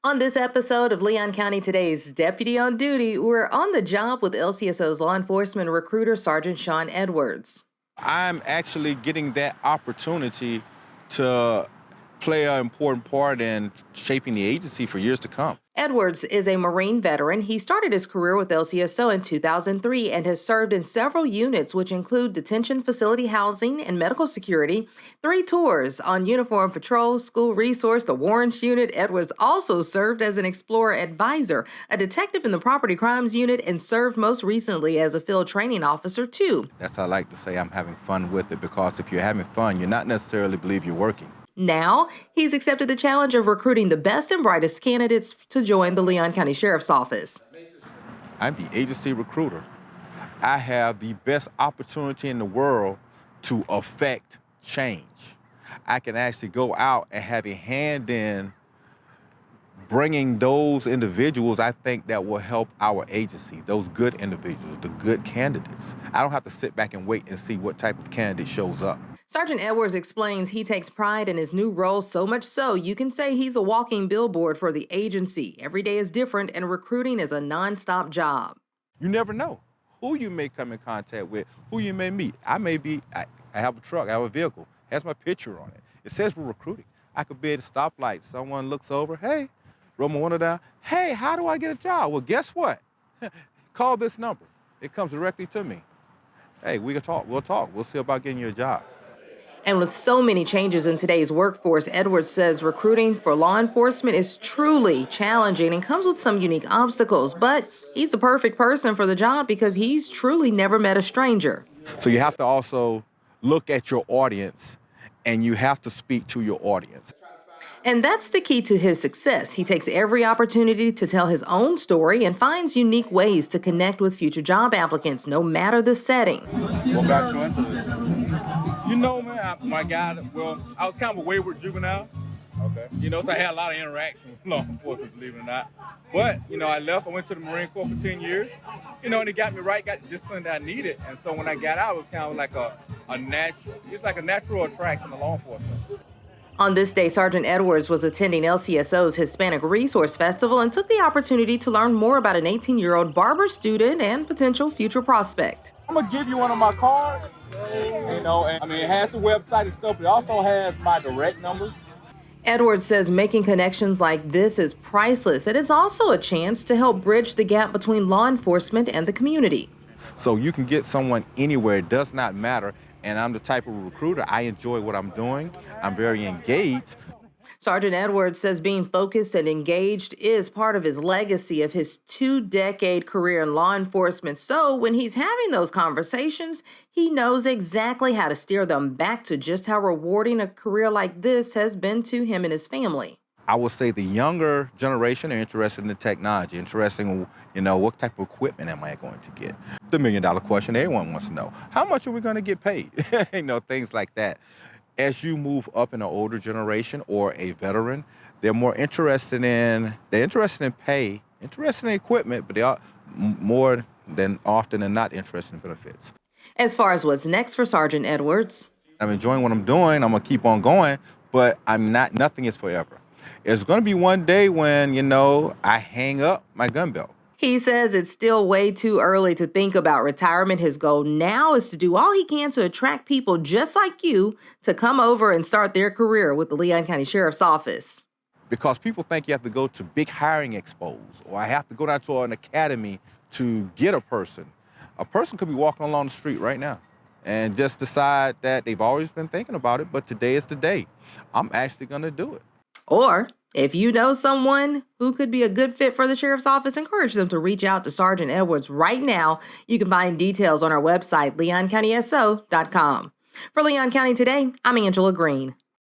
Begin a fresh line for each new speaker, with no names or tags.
On this episode of Leon County Today's Deputy on Duty, we're on the job with LCSO's law enforcement recruiter, Sergeant Shawn Edwards.
I'm actually getting that opportunity to play an important part in shaping the agency for years to come.
Edwards is a Marine veteran. He started his career with LCSO in 2003 and has served in several units, which include detention facility housing and medical security, 3 tours on uniform patrol, school resource, the warrants unit. Edwards also served as an explorer advisor, a detective in the property crimes unit, and served most recently as a field training officer, too.
That's how I like to say I'm having fun with it, because if you're having fun, you're not necessarily believe you're working.
Now, he's accepted the challenge of recruiting the best and brightest candidates to join the Leon County Sheriff's Office.
I'm the agency recruiter. I have the best opportunity in the world to affect change. I can actually go out and have a hand in bringing those individuals I think that will help our agency, those good individuals, the good candidates. I don't have to sit back and wait and see what type of candidate shows up.
Sergeant Edwards explains he takes pride in his new role, so much so you can say he's a walking billboard for the agency. Every day is different, and recruiting is a nonstop job.
You never know who you may come in contact with, who you may meet. I have a truck, I have a vehicle, has my picture on it. It says we're recruiting. I could be at a stoplight, someone looks over, hey, roll my window down, hey, how do I get a job? Well, guess what? Call this number. It comes directly to me. Hey, we can talk, we'll see about getting you a job.
And with so many changes in today's workforce, Edwards says recruiting for law enforcement is truly challenging and comes with some unique obstacles. But he's the perfect person for the job because he's truly never met a stranger.
So you have to also look at your audience, and you have to speak to your audience.
And that's the key to his success. He takes every opportunity to tell his own story and finds unique ways to connect with future job applicants, no matter the setting.
What got you into this? You know, man, I was kind of a wayward juvenile. Okay. So I had a lot of interaction with law enforcement, believe it or not. But, I left. I went to the Marine Corps for 10 years. And it got me right, got the discipline that I needed. And so when I got out, it was kind of like a natural attraction to law enforcement.
On this day, Sergeant Edwards was attending LCSO's Hispanic Resource Festival and took the opportunity to learn more about an 18-year-old barber student and potential future prospect.
I'm going to give you one of my cards. It has the website and stuff, but it also has my direct number.
Edwards says making connections like this is priceless, and it's also a chance to help bridge the gap between law enforcement and the community.
So you can get someone anywhere, it does not matter. And I'm the type of recruiter, I enjoy what I'm doing. I'm very engaged.
Sergeant Edwards says being focused and engaged is part of his legacy of his 2-decade career in law enforcement. So when he's having those conversations, he knows exactly how to steer them back to just how rewarding a career like this has been to him and his family.
I would say the younger generation are interested in the technology, interested in, what type of equipment am I going to get? The $1 million question everyone wants to know. How much are we going to get paid? Things like that. As you move up in an older generation or a veteran, they're interested in pay, interested in equipment, but they are more than often than not interested in benefits.
As far as what's next for Sergeant Edwards,
I'm enjoying what I'm doing. I'm going to keep on going, but nothing is forever. There's going to be one day when, I hang up my gun belt.
he says it's still way too early to think about retirement. His goal now is to do all he can to attract people just like you to come over and start their career with the Leon County Sheriff's Office.
Because people think you have to go to big hiring expos, or I have to go down to an academy to get a person. A person could be walking along the street right now and just decide that they've always been thinking about it, but today is the day. I'm actually going to do it.
Or if you know someone who could be a good fit for the Sheriff's Office, encourage them to reach out to Sergeant Edwards right now. You can find details on our website, leoncountyso.com. For Leon County Today, I'm Angela Green.